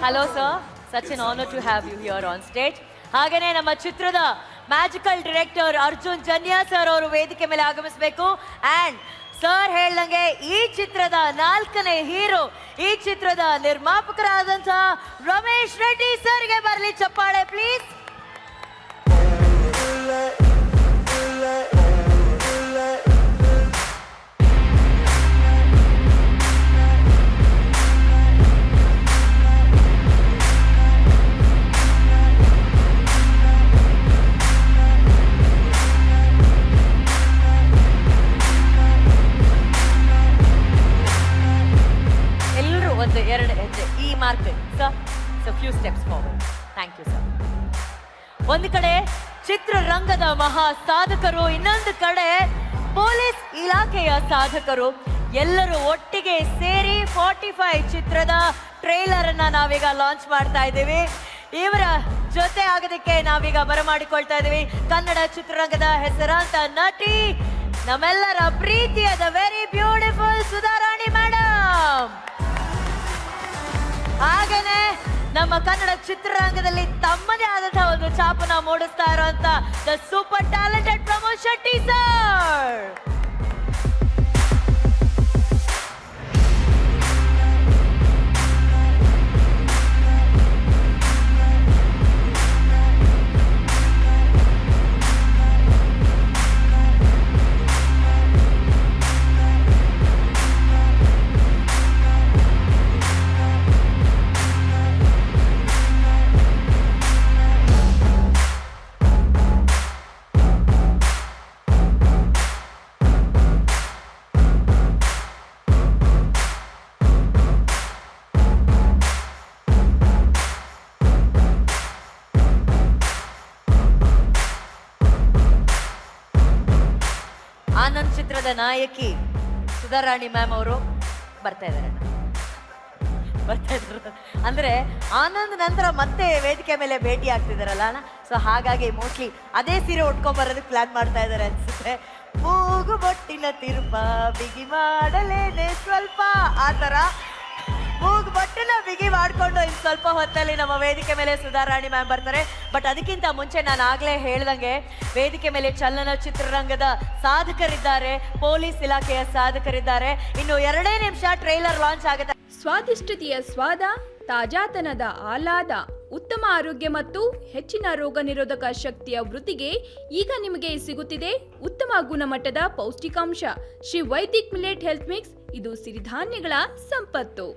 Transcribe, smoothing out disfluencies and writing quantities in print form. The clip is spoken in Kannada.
Hello sir, such an honour to have you here on stage. ಹಾಗೇನೆ ನಮ್ಮ ಚಿತ್ರದ magical director Arjun Janya sir ಅವರು ವೇದಿಕೆ ಮೇಲೆ ಆಗಮಿಸಬೇಕು. ಅಂಡ್ ಸರ್ ಹೇಳ್ದಂಗೆ ಈ ಚಿತ್ರದ 4ನೇ ಹೀರೋ, ಈ ಚಿತ್ರದ ನಿರ್ಮಾಪಕರಾದಂತಹ ರಮೇಶ್ ರೆಡ್ಡಿ ಸರ್ಗೆ ಬರಲಿ ಚಪ್ಪಾಳೆ ಪ್ಲೀಸ್. ಎರಡು ಹೆಜ್ಜೆ ಈ market sir, few steps forward. Thank you sir. ಒಂದು ಕಡೆ ಚಿತ್ರರಂಗದ ಮಹಾ ಸಾಧಕರು, ಇನ್ನೊಂದು ಕಡೆ ಪೊಲೀಸ್ ಇಲಾಖೆಯ ಸಾಧಕರು ಎಲ್ಲರೂ ಒಟ್ಟಿಗೆ ಸೇರಿ 45 ಚಿತ್ರದ ಟ್ರೈಲರ್ ಅನ್ನ ನಾವೀಗ ಲಾಂಚ್ ಮಾಡ್ತಾ ಇದ್ದೀವಿ. ಇವರ ಜೊತೆ ಆಗೋದಕ್ಕೆ ನಾವೀಗ ಬರಮಾಡಿಕೊಳ್ತಾ ಇದ್ದೀವಿ ಕನ್ನಡ ಚಿತ್ರರಂಗದ ಹೆಸರಾಂತ ನಟಿ, ನಮ್ಮೆಲ್ಲರ ಪ್ರೀತಿಯ the very beautiful Sudharani madam. ಹಾಗೇನೆ ನಮ್ಮ ಕನ್ನಡ ಚಿತ್ರರಂಗದಲ್ಲಿ ತಮ್ಮದೇ ಆದಂತಹ ಒಂದು ಛಾಪನ್ನ ಮೂಡಿಸ್ತಾ ಇರುವಂತ the super talented Pramod Shetty sir. Anand ಚಿತ್ರದ ನಾಯಕಿ ಸುಧಾರಾಣಿ ಮ್ಯಾಮ್ ಅವರು ಬರ್ತಾ ಇದ್ದಾರೆ. ಅಂದ್ರೆ ಆನಂದ್ ನಂತರ ಮತ್ತೆ ವೇದಿಕೆ ಮೇಲೆ ಭೇಟಿ ಆಗ್ತಿದಾರಲ್ಲ, ಸೊ ಹಾಗಾಗಿ ಮೋಸ್ಟ್ಲಿ ಅದೇ ಸೀರೆ ಉಟ್ಕೊಂಡ್ ಬರೋದಕ್ಕೆ ಪ್ಲಾನ್ ಮಾಡ್ತಾ ಇದಾರೆ ಅನ್ಸುತ್ತೆ. ಮೂಗು ಬೊಟ್ಟಿನ ತಿರುಪ ಬಿಗಿ ಮಾಡಲೇನೆ ಸ್ವಲ್ಪ, ಆ ತರ ಮೂಗು ಬೊಟ್ಟನ್ನ ಬಿಗಿ ಮಾಡ್ಕೊಂಡು ಇನ್ ಸ್ವಲ್ಪ ಹೊತ್ತಲ್ಲಿ ನಮ್ಮ ವೇದಿಕೆ ಮೇಲೆ ಸುಧಾರಾಣಿ ಮ್ಯಾಮ್ ಬರ್ತಾರೆ. ಬಟ್ ಅದಕ್ಕಿಂತ ಮುಂಚೆ ನಾನು ಆಗ್ಲೇ ಹೇಳ್ದಂಗೆ ವೇದಿಕೆ ಮೇಲೆ ಚಲನಚಿತ್ರರಂಗದ ಸಾಧಕರಿದ್ದಾರೆ, ಪೊಲೀಸ್ ಇಲಾಖೆಯ ಸಾಧಕರಿದ್ದಾರೆ. ಇನ್ನು 2 ನಿಮಿಷ ಟ್ರೈಲರ್ ಲಾಂಚ್ ಆಗುತ್ತೆ. ಸ್ವಾದಿಷ್ಟತೆಯ ಸ್ವಾದ, ತಾಜಾತನದ ಆಹ್ಲಾದ, ಉತ್ತಮ ಆರೋಗ್ಯ ಮತ್ತು ಹೆಚ್ಚಿನ ರೋಗ ನಿರೋಧಕ ಶಕ್ತಿಯ ವೃದ್ಧಿಗೆ ಈಗ ನಿಮಗೆ ಸಿಗುತ್ತಿದೆ ಉತ್ತಮ ಗುಣಮಟ್ಟದ ಪೌಷ್ಟಿಕಾಂಶ Shri Vaidik millet health mix. ಇದು ಸಿರಿಧಾನ್ಯಗಳ ಸಂಪತ್ತು.